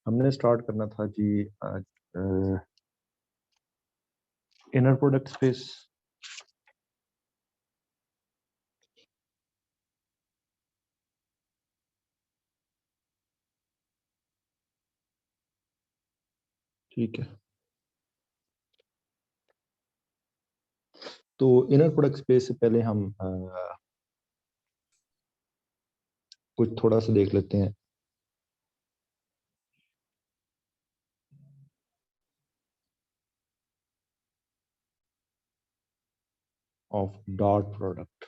हमने स्टार्ट करना था जी इनर प्रोडक्ट स्पेस। ठीक है, तो इनर प्रोडक्ट स्पेस से पहले हम कुछ थोड़ा सा देख लेते हैं ऑफ डॉट प्रोडक्ट।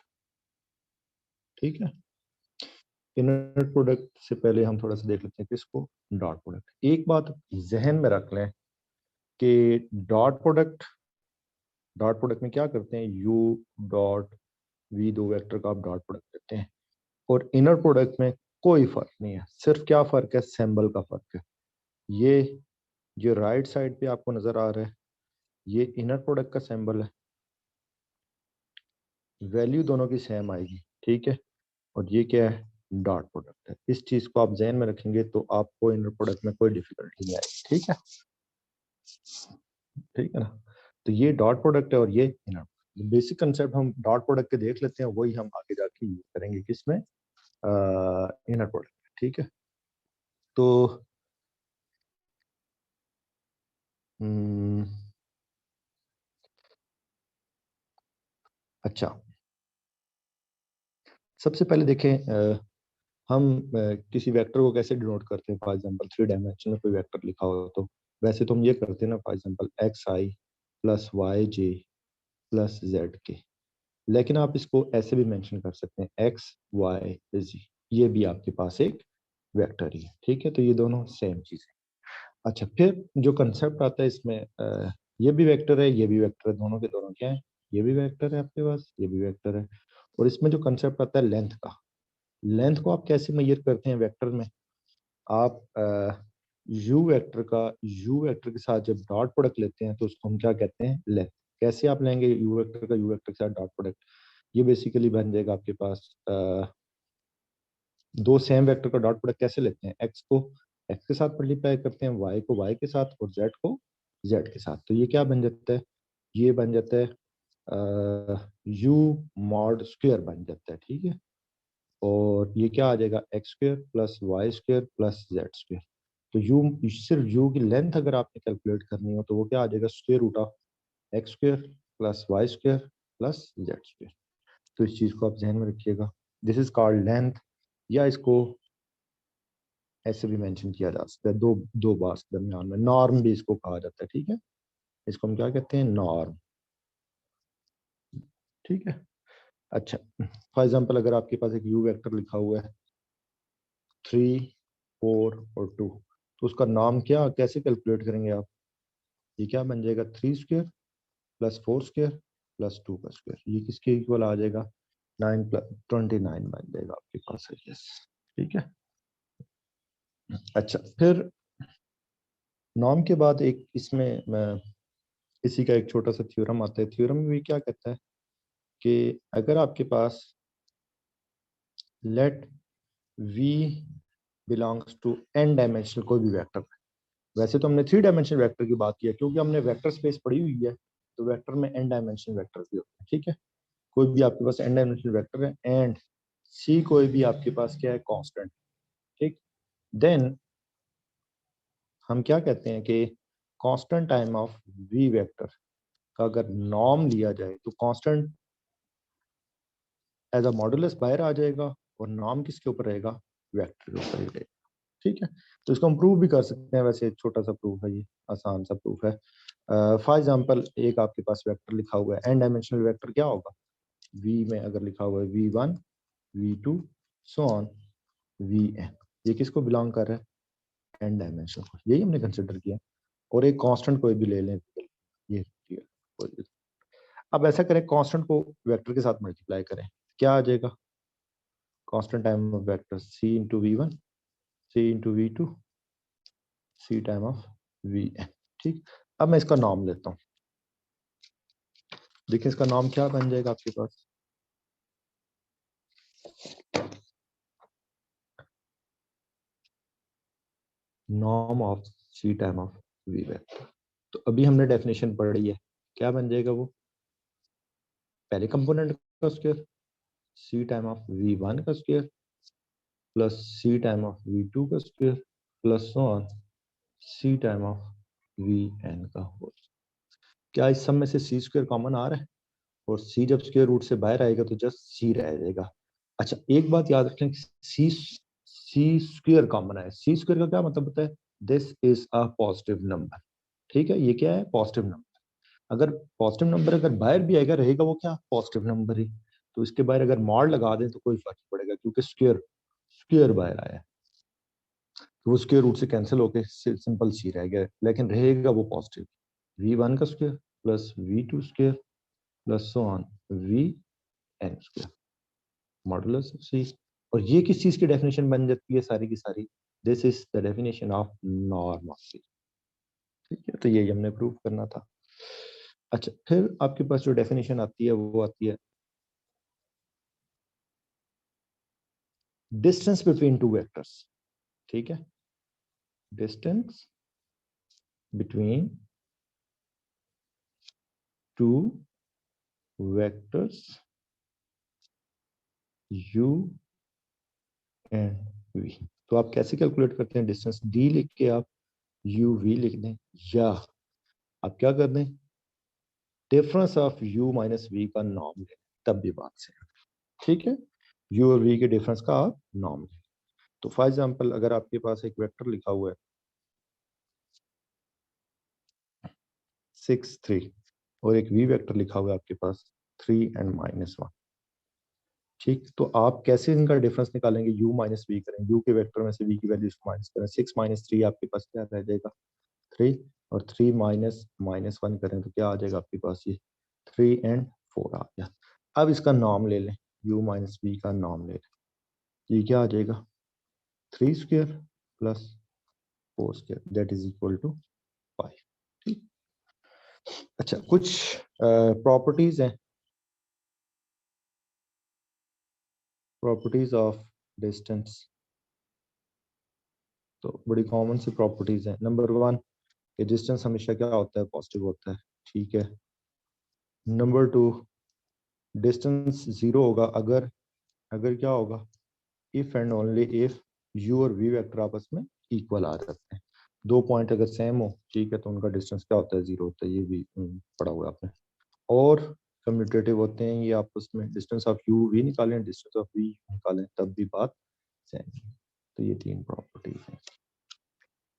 ठीक है, इनर प्रोडक्ट से पहले हम थोड़ा सा देख लेते हैं किसको, डॉट प्रोडक्ट। एक बात जहन में रख लें कि डॉट प्रोडक्ट में क्या करते हैं, यू डॉट वी, दो वेक्टर का आप डॉट प्रोडक्ट देते हैं। और इनर प्रोडक्ट में कोई फर्क नहीं है, सिर्फ क्या फर्क है, सिंबल का फर्क है। ये जो राइट साइड पे आपको नजर आ रहा है ये इनर प्रोडक्ट का सिंबल है, वैल्यू दोनों की सेम आएगी। ठीक है, और ये क्या है, डॉट प्रोडक्ट है। इस चीज को आप ध्यान में रखेंगे तो आपको इनर प्रोडक्ट में कोई डिफिकल्टी नहीं आएगी। ठीक है, ठीक है ना। तो ये डॉट प्रोडक्ट है और ये इनर। बेसिक कंसेप्ट हम डॉट प्रोडक्ट के देख लेते हैं, वही हम आगे जाके यूज करेंगे किसमें, इनर प्रोडक्ट। ठीक है, तो अच्छा, सबसे पहले देखें हम किसी वेक्टर को कैसे डिनोट करते हैं। फॉर एग्जांपल 3 डायमेंशन में कोई वेक्टर लिखा हो तो वैसे तो हम ये करते हैं ना, for example X I plus Y J plus Z के। लेकिन आप इसको ऐसे भी मेंशन कर सकते हैं, एक्स वाई जी, ये भी आपके पास एक वेक्टर ही है। ठीक है, तो ये दोनों सेम चीज है। अच्छा, फिर जो कंसेप्ट आता है इसमें, ये भी वेक्टर है, ये भी वेक्टर है, दोनों के दोनों क्या है, ये भी वेक्टर है आपके पास, ये भी वेक्टर है। और इसमें जो कंसेप्ट आता है लेंथ का, लेंथ को आप कैसे मेजर करते हैं वेक्टर में, आप यू वेक्टर के साथ जब डॉट प्रोडक्ट लेते हैं तो उसको हम क्या कहते हैं, लेंथ। कैसे आप लेंगे यू वेक्टर का यू वेक्टर के साथ डॉट प्रोडक्ट, ये बेसिकली बन जाएगा आपके पास दो सेम वेक्टर का डॉट प्रोडक्ट कैसे लेते हैं, एक्स को एक्स के साथ मल्टीप्लाई करते हैं, वाई को वाई के साथ और जेड को जेड के साथ। तो ये क्या बन जाता है, ये बन जाता है यू मॉड स्क्वायर बन जाता है। ठीक है, और ये क्या आ जाएगा, X square plus Y square plus Z square. तो यू, सिर्फ यू की लेंथ अगर आपने कैलकुलेट करनी हो तो वो क्या आ जाएगा, square root of X square plus Y square plus Z square. तो इस चीज को आप ध्यान में रखिएगा, दिस इज कॉल्ड लेंथ, या इसको ऐसे भी मेंशन किया जा सकता है, दो दो बार दरमियान में, नॉर्म भी इसको कहा जाता है। ठीक है, इसको हम क्या कहते हैं, नॉर्म। ठीक है, अच्छा, फॉर एग्जाम्पल अगर आपके पास एक यू वेक्टर लिखा हुआ है 3 4 और 2, तो उसका नाम क्या, कैसे कैलकुलेट करेंगे आप, ये क्या बन जाएगा, 3 स्क्वायर प्लस 4 स्क्वायर प्लस 2 का स्क्वायर, ये किसके इक्वल आ जाएगा, 9 + 29 बन जाएगा आपके पास। यस, ठीक है। अच्छा, फिर नॉर्म के बाद एक इसमें इसी का एक छोटा सा थ्योरम आता है। थ्योरम में भी क्या कहता है कि अगर आपके पास let v belongs to n dimensional कोई भी वेक्टर है, वैसे तो हमने 3 डायमेंशनल वेक्टर की बात की है क्योंकि हमने वेक्टर स्पेस पढ़ी हुई है, तो वेक्टर में n डायमेंशनल वेक्टर भी होते हैं। ठीक है, कोई भी आपके पास n डायमेंशनल वेक्टर है एंड c कोई भी आपके पास क्या है, कांस्टेंट। ठीक, देन हम क्या कहते हैं कि constant time of v vector का अगर नॉर्म लिया जाए तो कांस्टेंट एज अ मॉडुलस बाहर आ जाएगा और नॉर्म किसके ऊपर रहेगा, वेक्टर के ऊपर ही रहेगा। ठीक है, तो इसको हम प्रूव भी कर सकते हैं, वैसे एक छोटा सा प्रूफ है, ये आसान सा प्रूफ है। फॉर एग्जांपल एक आपके पास वेक्टर लिखा हुआ है, n डायमेंशनल वेक्टर क्या होगा, v में अगर लिखा हुआ है v1 v2 so on vn, ये किसको बिलोंग कर रहा है, n डायमेंशन को, यही हमने कंसिडर किया। और एक कांस्टेंट कोई भी ले लें, ये अब ऐसा करें, कांस्टेंट को वेक्टर के साथ मल्टीप्लाई करें, क्या आ जाएगा, constant time of vector c into v1 c into v2 c time of vn। ठीक, अब मैं इसका नाम लेता हूँ, देखिए इसका नाम क्या बन जाएगा आपके पास, norm of c time of v vector. तो अभी हमने डेफिनेशन पढ़ी है, क्या बन जाएगा वो, पहले कंपोनेंट का square c time of v one का square plus c time of v two का square plus on c time of v n का होल। क्या इस सब में से सी स्क्वायर कॉमन आ रहा है, और सी जब स्क्वायर रूट से बाहर आएगा तो जस्ट सी रह जाएगा। अच्छा एक बात याद रखें, सी सी स्क्वायर कॉमन है, सी स्क्वायर का क्या मतलब होता है, this is a positive number. ठीक है, ये क्या है, पॉजिटिव नंबर। अगर पॉजिटिव नंबर अगर बाहर भी आएगा रहेगा वो क्या, पॉजिटिव नंबर ही। तो इसके बाहर अगर मॉड लगा दें तो कोई फर्क नहीं पड़ेगा, क्योंकि स्क्वायर स्क्वायर बाहर आया है, तो वो स्क्वायर रूट से कैंसिल होकर सिंपल सी रह गया, लेकिन रहेगा वो पॉजिटिव। वी वन का square plus v two square plus so on v n square modulus of c. और ये किस चीज की डेफिनेशन बन जाती है सारी की सारी, this is the definition of norm of c. ठीक है, तो ये हमने प्रूव करना था। अच्छा फिर आपके पास जो डेफिनेशन आती है वो आती है डिस्टेंस बिटवीन टू वेक्टर्स। ठीक है, distance between two vectors u and v। तो आप कैसे कैलकुलेट करते हैं, डिस्टेंस d लिख के आप u v लिख दें, या आप क्या कर दें, difference of u minus v का नॉर्म लें, तब भी बात से। ठीक है, u और v के डिफरेंस का आप नॉर्म लें। तो फॉर एग्जांपल अगर आपके पास एक वेक्टर लिखा हुआ है 6 3 और एक v वेक्टर लिखा हुआ है आपके पास 3 एंड -1। ठीक, तो आप कैसे इनका डिफरेंस निकालेंगे, u माइनस वी करें, u के वेक्टर में से v की वैल्यूज को माइनस करें, 6 माइनस 3 आपके पास क्या रह जाएगा 3, और 3 माइनस -1 करें तो क्या आ जाएगा आपके पास, ये 3 एंड 4 आ गया। अब इसका नॉर्म ले लें, u माइनस वी का नॉर्म ले लें, ये क्या आ जाएगा 3 square plus 4 square that is equal to 5। ठीक, अच्छा कुछ प्रॉपर्टीज हैं, प्रॉपर्टीज ऑफ डिस्टेंस। तो बड़ी कॉमन सी प्रॉपर्टीज हैं। नंबर 1 कि डिस्टेंस हमेशा क्या होता है, पॉजिटिव होता है। ठीक है, नंबर 2 डिस्टेंस 0 होगा अगर अगर क्या होगा, if and only if u और v वेक्टर आपस में इक्वल आ जाते हैं। दो पॉइंट अगर सेम हो, ठीक है, तो उनका डिस्टेंस क्या होता है, 0 होता है, ये भी पढ़ा हुआ है आपने। और कम्यूटेटिव होते हैं ये आपस में, डिस्टेंस ऑफ u v निकालें, डिस्टेंस ऑफ v निकालें, तब भी बात सेम है। तो ये 3 प्रॉपर्टीज हैं।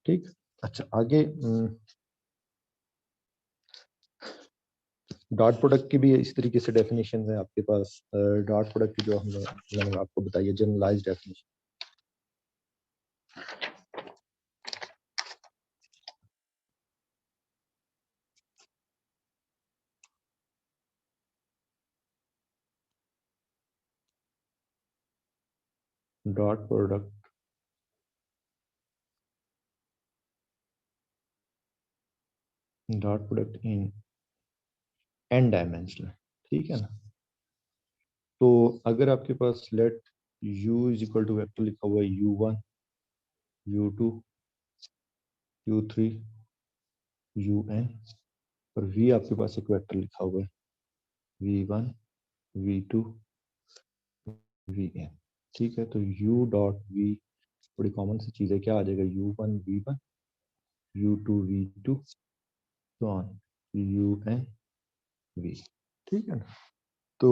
ठीक, अच्छा आगे डॉट प्रोडक्ट की भी इस तरीके से डेफिनेशन है आपके पास। डॉट प्रोडक्ट की जो मैंने आपको बताई है generalized definition. Dot product in n dimensional. ठीक है ना, तो अगर आपके पास let u is equal to vector लिखा हुआ है u1 u2 u3 un, और v आपके पास एक वेक्टर लिखा हुआ है v1 v2 vn। ठीक है, तो u डॉट v बड़ी कॉमन सी चीज है, क्या आ जाएगा u1 v1 u2 v2 so on un v। ठीक है ना, तो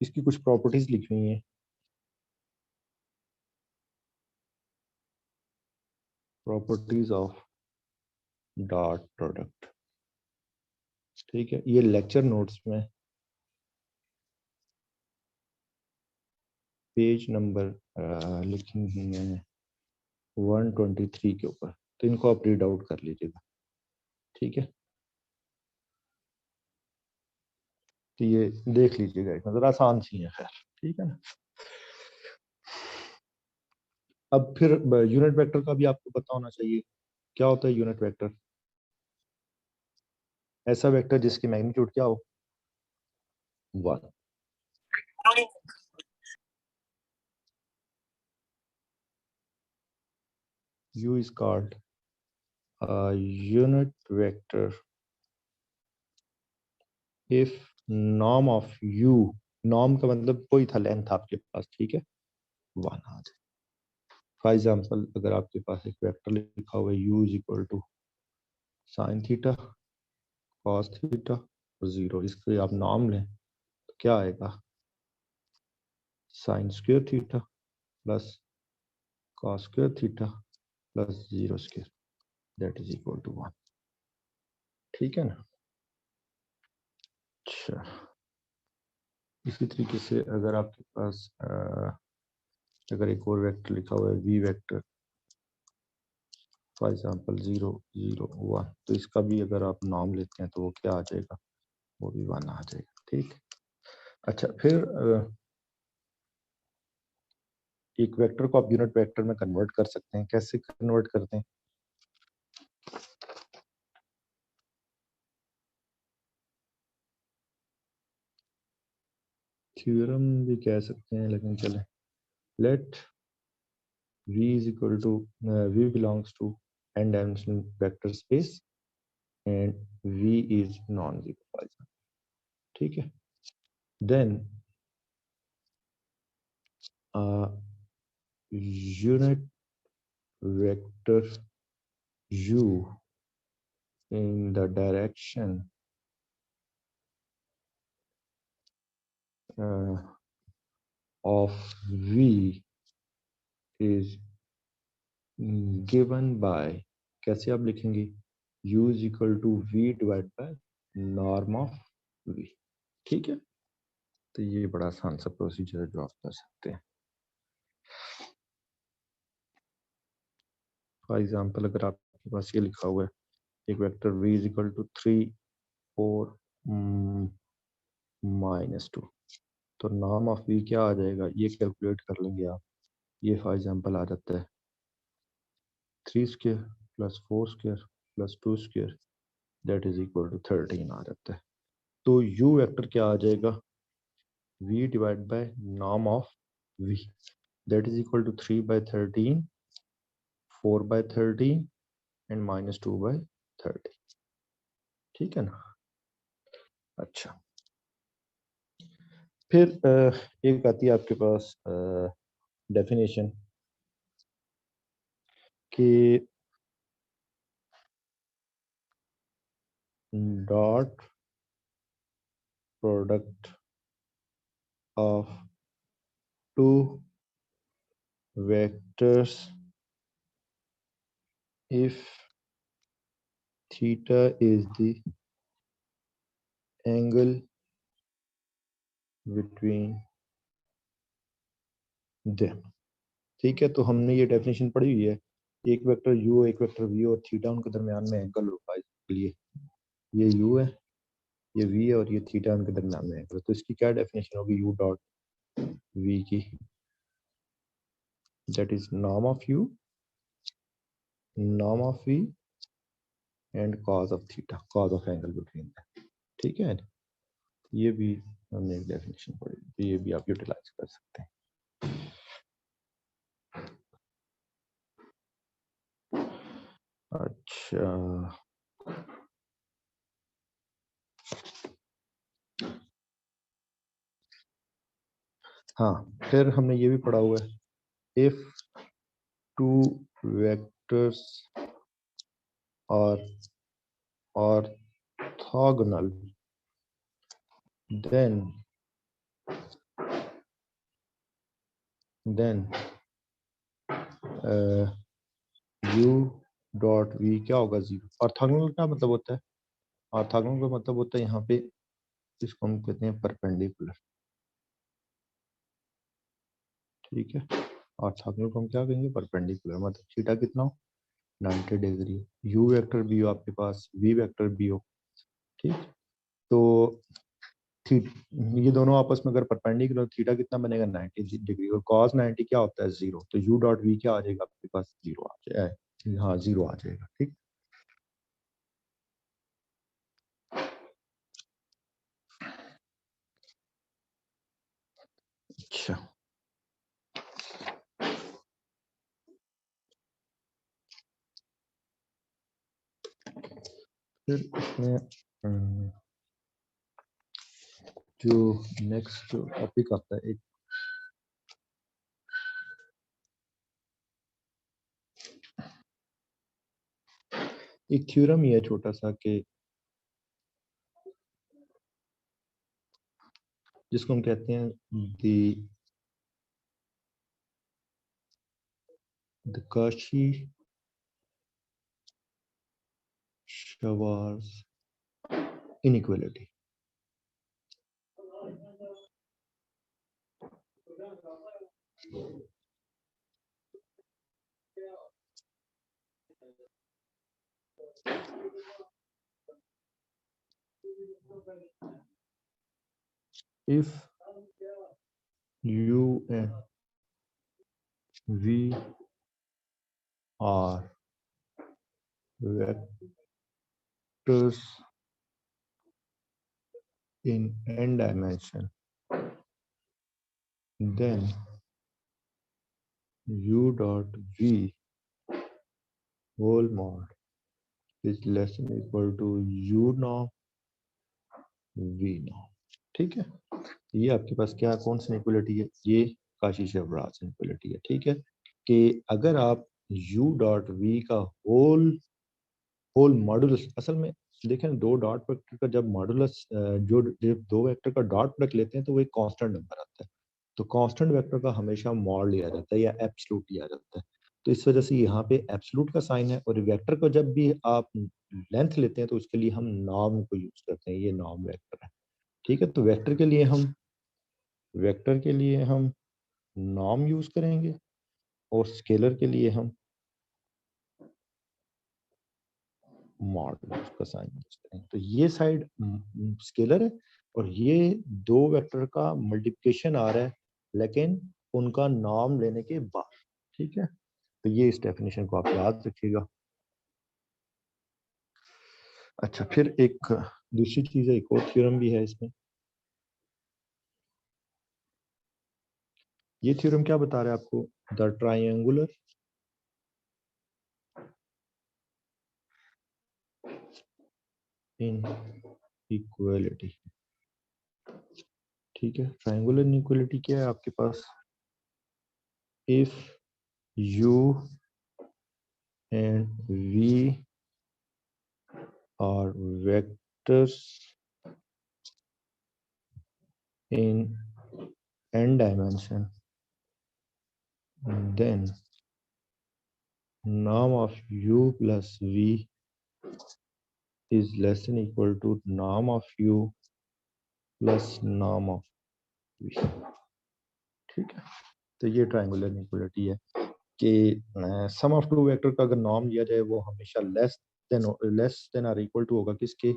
इसकी कुछ प्रॉपर्टीज लिखी हुई हैं। Properties of dot product. ठीक है, ये लेक्चर नोट्स में पेज नंबर लिखी हुई है 123 के ऊपर, तो इनको आप रीड आउट कर लीजिएगा। ठीक है, तो ये देख लीजिएगा, एक नजर आसान सी है खैर। ठीक है ना, अब फिर यूनिट वेक्टर का भी आपको पता होना चाहिए। क्या होता है यूनिट वेक्टर, ऐसा वेक्टर जिसकी मैग्नीट्यूड क्या हो 1। U is called unit vector if norm of u, norm का मतलब कोई था लेंथ आपके पास, ठीक है, 1 आ जाए। फॉर एग्जाम्पल अगर आपके पास एक वेक्टर लिखा हुआ है u is equal to sine theta cos theta और 0, इसके आप नॉर्म लें तो क्या आएगा, sine square theta plus cos square theta plus 0 square that is equal to 1, ठीक है ना। अच्छा, इसी तरीके से अगर आपके पास अगर एक और वेक्टर लिखा हुआ है v वेक्टर फॉर एग्जांपल 0 0 1, तो इसका भी अगर आप नॉर्म लेते हैं तो वो क्या आ जाएगा, वो भी 1 आ जाएगा, ठीक। अच्छा, फिर एक वेक्टर को आप यूनिट वेक्टर में कन्वर्ट कर सकते हैं, कैसे कन्वर्ट करते हैं, थ्योरम भी कह सकते हैं, लेकिन चले, late v is equal to v belongs to n dimensional vector space and v is non-zero, ठीक है। then unit vector u in the direction of v is given by, कैसे आप लिखेंगे, u is equal to v divided by norm of v, ठीक है। तो ये बड़ा आसान सा प्रोसीजर है जो आप कर सकते हैं। फॉर एग्जाम्पल अगर आपके पास ये लिखा हुआ है एक vector v is equal to 3 4 -2, तो नॉर्म ऑफ v क्या आ जाएगा, ये कैलकुलेट कर लेंगे आप। ये फॉर एग्जांपल आ जाता है 3 square plus 4 square plus 2 square that is equal to 13 आ जाता है। तो u वेक्टर क्या आ जाएगा, v divide by norm of v that is equal to 3 by 13 4 by 13 and -2 by 30, ठीक है ना। अच्छा, फिर एक आती है आपके पास डेफिनेशन कि dot product of two vectors if theta is the angle between them, ठीक है। तो हमने ये डेफिनेशन पढ़ी हुई है, एक वेक्टर u एक वेक्टर v और थीटा उनके दरमियान में एंगल होगा, इसके लिए ये u है ये v है और ये थीटा उनके दरमियान में एंगल, तो इसकी क्या डेफिनेशन होगी u डॉट v की, that is norm of u norm of v and cos of theta cos of angle between them, ठीक है। ये भी हमने एक डेफिनेशन पढ़ी, तो ये भी आप यूटिलाइज कर सकते हैं। अच्छा, हाँ, फिर हमने ये भी पढ़ा हुआ है if two vectors are orthogonal then u dot v क्या होगा, 0। ऑर्थोगोनल का मतलब होता है, ऑर्थोगोनल का मतलब होता है यहाँ पे इसको हम कहते हैं परपेंडिकुलर, ठीक है। ऑर्थोगोनल को हम क्या कहेंगे, परपेंडिकुलर, मतलब थीटा कितना हो, 90 डिग्री, u वेक्टर भी हो आपके पास, v वेक्टर भी हो, ठीक। तो ये दोनों आपस में अगर परपेंडिकुलर, थीटा कितना बनेगा, 90 डिग्री, और cos 90 क्या होता है, 0, तो u डॉट v क्या आ जाएगा आपके पास, 0 आ जाएगा, हाँ 0 आ जाएगा, ठीक। अच्छा, फिर इसमें जो नेक्स्ट जो टॉपिक आता है, एक थ्योरम ही है छोटा सा कि जिसको हम कहते हैं the Cauchy-Schwarz inequality. If U and V are vectors in n dimension, then U dot V whole mod is less than equal to U norm V norm. ठीक है, ये आपके पास क्या कौन सी इक्वलिटी है, ये काशी-शेवार्ज इक्वलिटी है। ठीक है, कि अगर आप U डॉट V का होल मॉडुलस, असल में देखें दो डॉट वेक्टर का जब मॉडुलस जो दो वेक्टर का डॉट प्रोडक्ट लेते हैं तो वो एक कांस्टेंट नंबर आता है, तो कांस्टेंट वेक्टर का हमेशा मॉड लिया जाता है या एब्सोल्यूट लिया जाता है। तो इस वजह से यहाँ पे एब्सोल्यूट का साइन है, और वेक्टर को जब भी आप लेंथ लेते हैं तो उसके लिए हम नॉर्म को यूज करते हैं, ये नॉर्म वेक्टर है। ठीक है, तो वेक्टर के लिए हम नॉर्म यूज करेंगे और स्केलर के लिए हम मॉड का साइन यूज करेंगे। तो ये साइड स्केलर है और ये दो वेक्टर का मल्टीप्लिकेशन आ रहा है, लेकिन उनका नॉर्म लेने के बाद। ठीक है, तो ये इस डेफिनेशन को आप याद रखिएगा। अच्छा, फिर एक दूसरी चीज है, एक और थ्योरम भी है इसमें। ये थ्योरम क्या बता रहा है आपको, द ट्रायंगुलर इनइक्वालिटी। ठीक है, ट्रायंगुलर इनइक्वालिटी क्या है आपके पास, if U and V are vectors in n dimension, then norm of U plus V is less than equal to norm of U plus norm of V। ठीक है, तो ये triangular inequality है कि सम of to vector का अगर norm दिया जाए वो हमेशा लेस देन और इक्वल टू होगा किसके,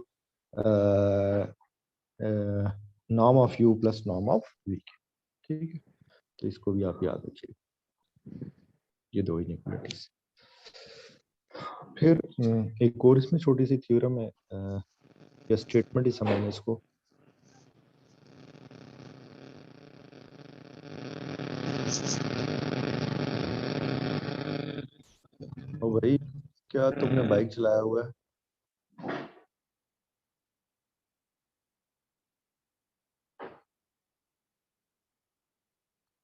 norm of U plus norm of V। ठीक है, तो इसको भी आप याद रखिए, ये दो इनइक्वालिटीज। फिर एक और इसमें छोटी सी थ्योरम है या स्टेटमेंट ही समझना इसको। ओ भाई, क्या तुमने बाइक चलाया हुआ है?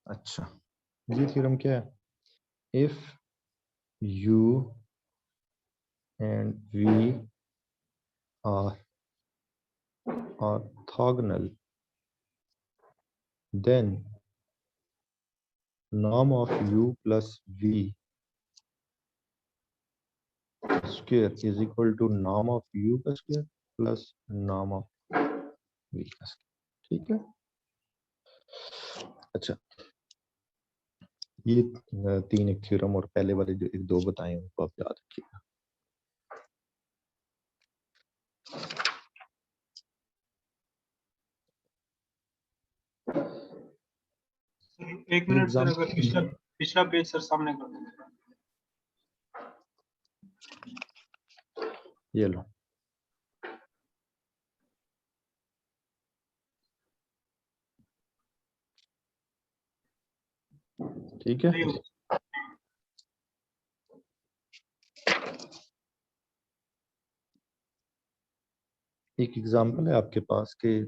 अच्छा, ये थ्योरम क्या है, if U and V are orthogonal, then norm of U plus V square is equal to norm of U का square plus norm of V का square। ठीक है, अच्छा, ये तीन एक थ्योरम और पहले वाले जो एक दो बताए उनको आप याद रखिएगा। एक मिनट सर, अगर पिछला पेज सर सामने कर देंगे। ये लो, ठीक है। एक एग्जांपल है आपके पास कि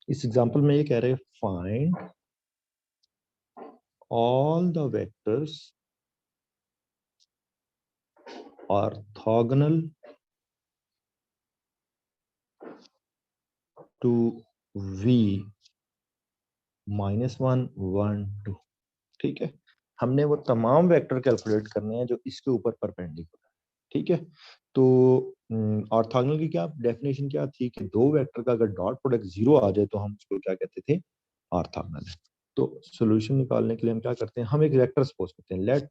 इस एग्जांपल में ये कह रहे हैं find all the vectors orthogonal to v -1 1 2। ठीक है, हमने वो तमाम वेक्टर कैलकुलेट करने हैं जो इसके ऊपर परपेंडिकुलर है। ठीक है, तो ऑर्थोगोनल की क्या डेफिनेशन क्या थी कि दो वेक्टर का अगर डॉट प्रोडक्ट 0 आ जाए तो हम उसको क्या कहते थे, ऑर्थोगोनल है। तो सॉल्यूशन निकालने के लिए हम क्या करते हैं, हम एक वेक्टर सपोज करते हैं, लेट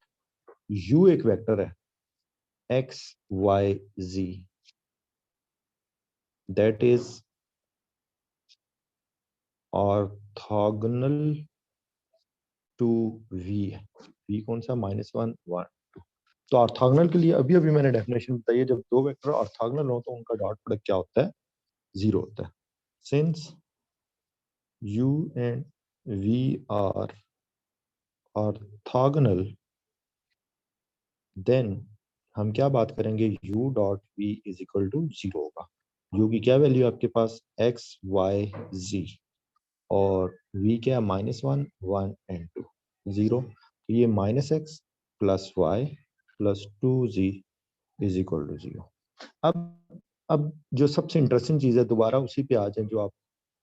u एक वेक्टर है x y z, that is orthogonal to v है। v कौन सा, -1 1 2। तो ऑर्थोगोनल के लिए अभी अभी मैंने डेफिनेशन बताई है, जब दो वेक्टर ऑर्थोगोनल हो तो उनका डॉट प्रोडक्ट क्या होता है, 0 होता है। Since u and v are orthogonal, then हम क्या बात करेंगे, u dot v is equal to 0 होगा। u की क्या वैल्यू है आपके पास, x y z, और v क्या है, -1 1 and 2 0। तो ये -x plus y plus 2z is equal to 0। अब जो सबसे इंटरेस्टिंग चीज है, दोबारा उसी पे आ जाए जो आप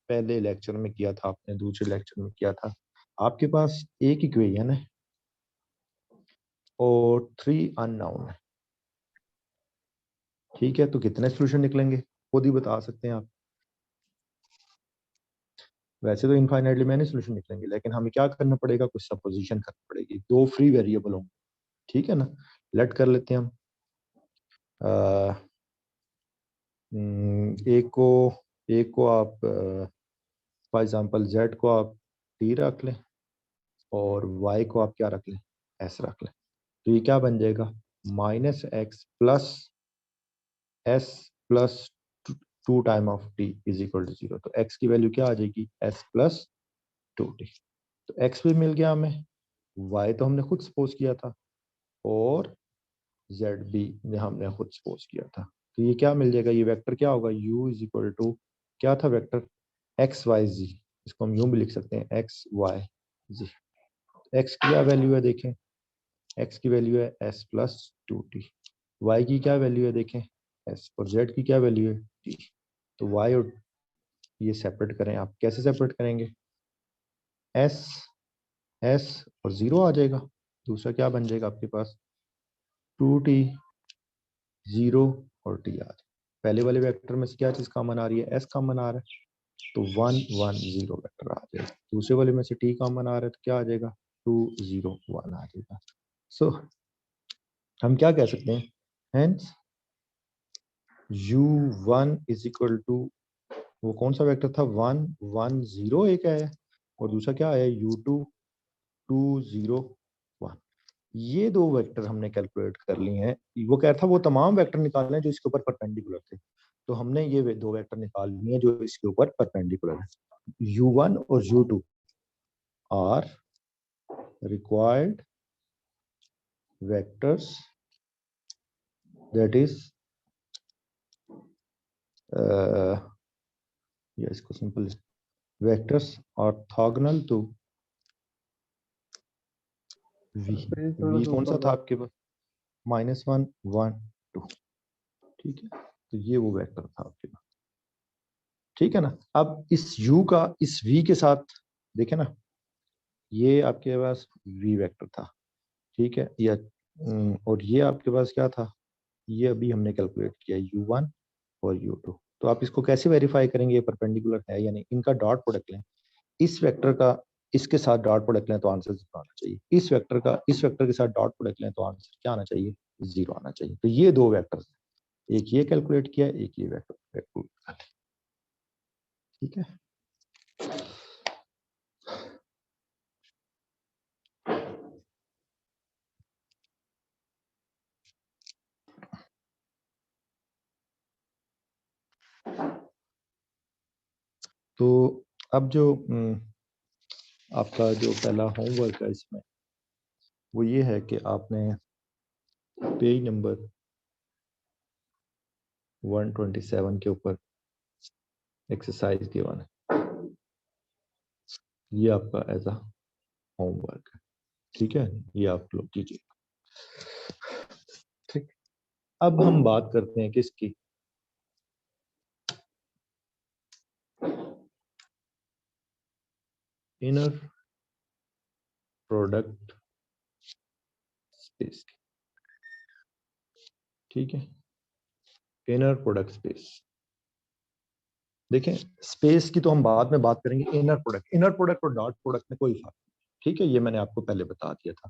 पहले लेक्चर में किया था, आपने दूसरे लेक्चर में किया था। आपके पास एक इक्वेशन है और 3 अननोन है। ठीक है, तो कितने सॉल्यूशन निकलेंगे खुद ही बता सकते हैं आप। वैसे तो इनफाइनाइटली मैनी सॉल्यूशन निकलेंगे, लेकिन हमें क्या करना पड़ेगा, कुछ सपोजिशन करनी पड़ेगी। दो फ्री वेरिएबल होंगे, ठीक है ना। लेट कर लेते हैं हम एक को आप फॉर एग्जांपल z को आप t रख लें और y को आप क्या रख लें, s रख लें। तो ये क्या बन जाएगा, -x plus s plus 2 time of t is equal to 0। तो x की वैल्यू क्या आ जाएगी, s प्लस 2t। तो x भी मिल गया हमें, y तो हमने खुद सपोज किया था, और z भी हमने खुद सपोज किया था। तो ये क्या मिल जाएगा, ये वेक्टर क्या होगा, u इज इक्वल टू क्या था वेक्टर, x y z। इसको हम यूं भी लिख सकते हैं, x y z। x की क्या वैल्यू है देखें, x की वैल्यू है s प्लस 2t। y की क्या वैल्यू है देखें, s, और z की क्या वैल्यू है t। तो y और ये सेपरेट करें, आप कैसे सेपरेट करेंगे, s s और 0 आ जाएगा। दूसरा क्या बन जाएगा आपके पास, 2t 0 और t आ जाएगा। पहले वाले वेक्टर में से क्या चीज कॉमन आ रही है, s कॉमन आ रहा है, तो 1 1 0 वेक्टर आ जाएगा। दूसरे वाले में से t कॉमन आ रहा है, तो क्या आ जाएगा, 2 0 1 आ जाएगा। सो हम क्या कह सकते हैं, hence u1 is equal to, वो कौन सा वेक्टर था, 1 1 0 एक है, और दूसरा क्या आया, u2 2 0 1। ये दो वेक्टर हमने कैलकुलेट कर लिए हैं। वो कह रहा था वो तमाम वेक्टर निकालने हैं जो इसके ऊपर परपेंडिकुलर थे, तो हमने ये दो वेक्टर निकाल लिए हैं जो इसके ऊपर परपेंडिकुलर है। u1 और u2 are required vectors, that is या इसको simple vectors orthogonal to v। v कौन सा था आपके पास, -1 1 2। ठीक है, तो ये वो वेक्टर था आपके पास। ठीक है ना। अब इस u का इस v के साथ देखें ना, ये आपके पास v वेक्टर था, ठीक है, या और ये आपके पास क्या था, ये अभी हमने कैलकुलेट किया u1 और u2। तो आप इसको कैसे वेरीफाई करेंगे ये परपेंडिकुलर है या नहीं, इनका डॉट प्रोडक्ट लें, इस वेक्टर का इसके साथ डॉट प्रोडक्ट लें तो आंसर 0 आना चाहिए, इस वेक्टर का इस वेक्टर के साथ डॉट प्रोडक्ट लें तो आंसर क्या आना चाहिए, 0 आना चाहिए। तो ये दो वेक्टर, एक ये कैलकुलेट किया, एक ये वेक्टर कैलकुलेट किया। ठीक है, तो अब जो आपका जो पहला होमवर्क है इसमें, वो ये है कि आपने पेज नंबर 127 के ऊपर एक्सरसाइज गिवन है, ये आपका एज अ होमवर्क है, ठीक है, ये आप लोग कीजिए। ठीक, अब हम बात करते हैं किसकी, इनर प्रोडक्ट स्पेस की, ठीक है, इनर प्रोडक्ट स्पेस। देखें, स्पेस की तो हम बाद में बात करेंगे, इनर प्रोडक्ट और डॉट प्रोडक्ट में कोई फर्क नहीं, ठीक है, ये मैंने आपको पहले बता दिया था।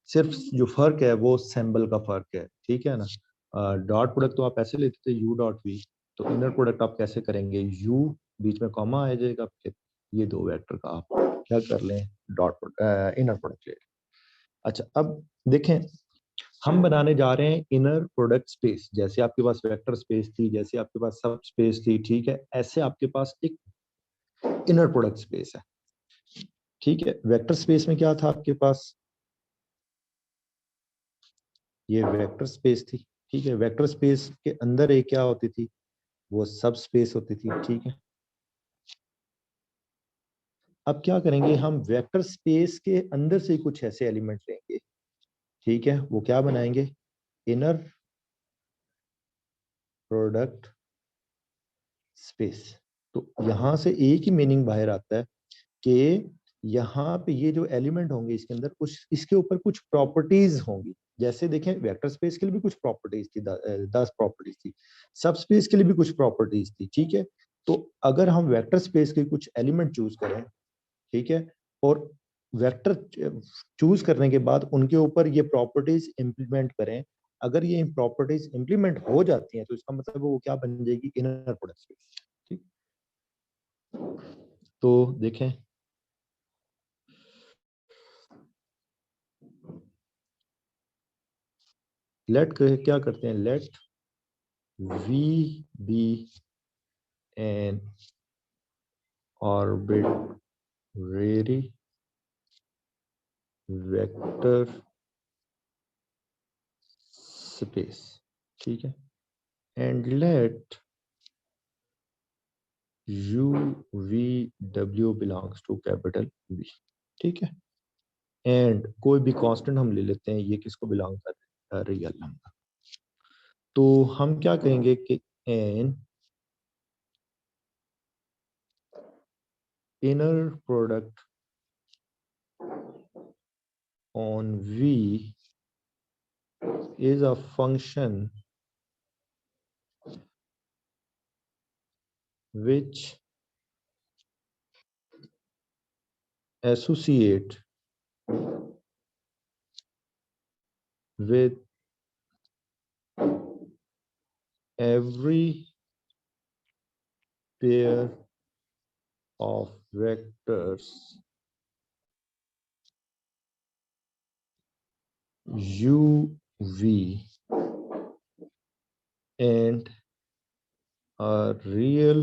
सिर्फ जो फर्क है वो सिंबल का फर्क है, ठीक है ना। डॉट प्रोडक्ट तो आप ऐसे लेते थे यू डॉट वी, तो इनर प्रोडक्ट आप कैसे करेंगे, यू बीच में कॉमा आ जाएगा आपके, ये दो वेक्टर का आप क्या कर लें, डॉट इनर प्रोडक्ट ले। अच्छा, अब देखें, हम बनाने जा रहे हैं इनर प्रोडक्ट स्पेस। जैसे आपके पास वेक्टर स्पेस थी, जैसे आपके पास सब स्पेस थी, ठीक है, ऐसे आपके पास एक इनर प्रोडक्ट स्पेस है, ठीक है। वेक्टर स्पेस में क्या था आपके पास, ये वेक्टर स्पेस थी, ठीक है, वेक्टर स्पेस के अंदर एक क्या होती थी, वो सब स्पेस होती थी, ठीक है। अब क्या करेंगे, हम वेक्टर स्पेस के अंदर से कुछ ऐसे एलिमेंट लेंगे, ठीक है, वो क्या बनाएंगे, इनर प्रोडक्ट स्पेस। तो यहां से एक ही मीनिंग बाहर आता है कि यहाँ पे ये जो एलिमेंट होंगे इसके अंदर कुछ, इसके ऊपर कुछ प्रॉपर्टीज होंगी। जैसे देखें, वेक्टर स्पेस के लिए भी कुछ प्रॉपर्टीज थी, 10 प्रॉपर्टीज थी, सब स्पेस के लिए भी कुछ प्रॉपर्टीज थी, ठीक है। तो अगर हम वेक्टर स्पेस के कुछ एलिमेंट चूज करें, ठीक है, और वेक्टर चूज करने के बाद उनके ऊपर ये प्रॉपर्टीज इंप्लीमेंट करें, अगर ये प्रॉपर्टीज इंप्लीमेंट हो जाती हैं तो इसका मतलब वो क्या बन जाएगी, इनर प्रोडक्ट स्पेस, ठीक। तो देखें, लेट क्या करते हैं, let V be an arbitrary vector space, ठीक है, and let u v w belongs to capital V, ठीक है। एंड कोई भी कांस्टेंट हम ले लेते हैं, ये किसको बिलोंग करता है, रियल नंबर। तो हम क्या कहेंगे कि an inner product on V is a function which associate with every pair of vectors u v and a real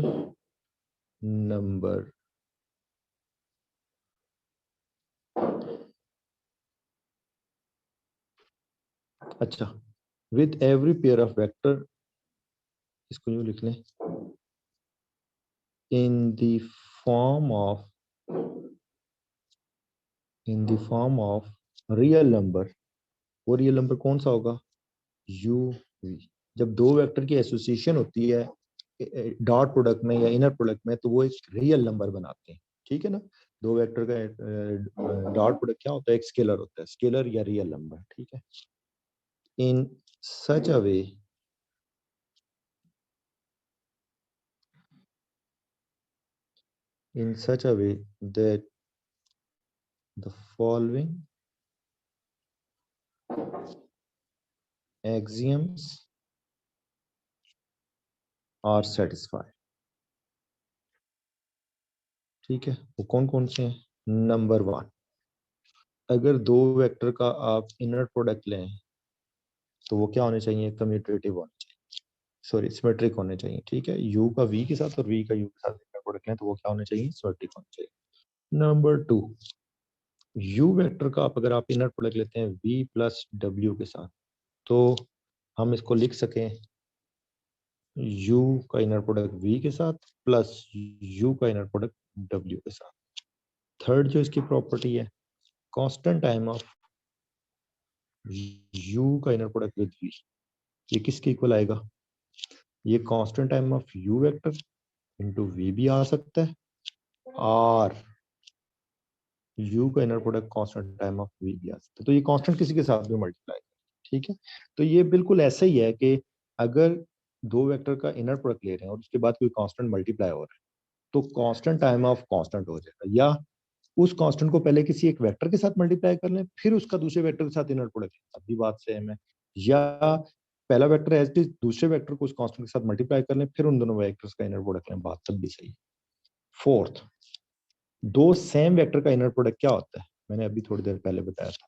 number अच्छा, with every pair of vector, इसको यूं लिख लें, in the form of real number. वो real number कौन सा होगा, u v। जब दो वेक्टर की एसोसिएशन होती है डॉट प्रोडक्ट में या इनर प्रोडक्ट में, तो वो एक रियल नंबर बनाते हैं, ठीक है ना। दो वेक्टर का डॉट प्रोडक्ट क्या होता है, एक स्केलर होता है, स्केलर या रियल नंबर, ठीक है। इन सच अ वे that the following axioms are satisfied, ठीक है। वो कौन कौन से हैं, नंबर 1, अगर दो वेक्टर का आप इनर प्रोडक्ट लें तो वो क्या होने चाहिए, कम्यूटेटिव होने चाहिए, सॉरी सिमेट्रिक होने चाहिए, ठीक है। यू का वी के साथ और वी का यू के साथ इनर प्रोडक्ट लें तो वो क्या होने चाहिए, सिमेट्रिक होने चाहिए। नंबर 2, यू वेक्टर का अगर आप इनर प्रोडक्ट लेते हैं v प्लस डब्ल्यू के साथ, तो हम इसको लिख सकें u का इनर प्रोडक्ट v के साथ प्लस u का इनर प्रोडक्ट w के साथ। थर्ड जो इसकी प्रॉपर्टी है, कांस्टेंट टाइम ऑफ u का इनर प्रोडक्ट विद v, ये किसके इक्वल आएगा? ये constant time of u vector into v भी आ सकता है, और u का inner product constant time of v भी आ सकता है। तो ये कांस्टेंट किसी के साथ भी मल्टीप्लाई, ठीक है। तो ये बिल्कुल ऐसा ही है कि अगर दो वेक्टर का इनर प्रोडक्ट ले रहे हैं और उसके बाद कोई कांस्टेंट मल्टीप्लाई हो रहा है, तो कांस्टेंट टाइम ऑफ कांस्टेंट हो जाएगा, या उस कांस्टेंट को पहले किसी एक वेक्टर के साथ मल्टीप्लाई कर लें, फिर उसका दूसरे वेक्टर के साथ इनर प्रोडक्ट, अब भी बात सेम है। या पहला वेक्टर एज इट इज दूसरे वेक्टर को उस कांस्टेंट के साथ मल्टीप्लाई कर लें, फिर उन दोनों वेक्टर्स का इनर प्रोडक्ट लें, बात तब भी सही है। फोर्थ, दो सेम वेक्टर का इनर प्रोडक्ट क्या होता है, मैंने अभी थोड़ी देर पहले बताया था,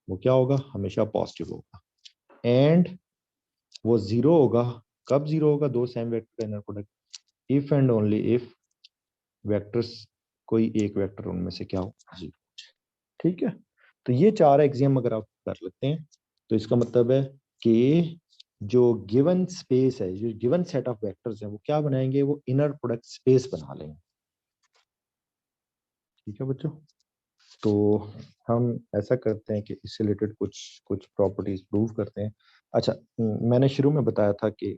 वो क्या होगा? हमेशा पॉजिटिव होगा। एंड वो जीरो होगा, कब जीरो होगा? दो सेम वेक्टर का inner product, if and only if vectors, कोई एक वेक्टर उनमें से क्या हो? जीरो। ठीक है, तो ये चार एक्सियम अगर आप कर लेते हैं तो इसका मतलब है कि जो गिवन स्पेस है, जो गिवन सेट ऑफ वेक्टर्स है, वो क्या बनाएंगे? वो इनर प्रोडक्ट स्पेस बना लेंगे। ठीक है बच्चों, तो हम ऐसा करते हैं कि इससे रिलेटेड कुछ कुछ प्रॉपर्टीज प्रूव करते हैं। अच्छा, मैंने शुरू में बताया था कि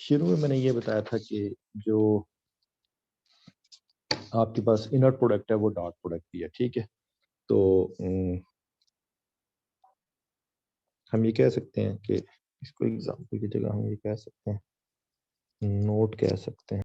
शुरू में मैंने ये बताया था कि जो आपके पास इनर प्रोडक्ट है वो डॉट प्रोडक्ट भी है, ठीक है। तो हम ये कह सकते हैं कि इसको एग्जाम्पल की जगह हम ये कह सकते हैं, नोट कह सकते हैं।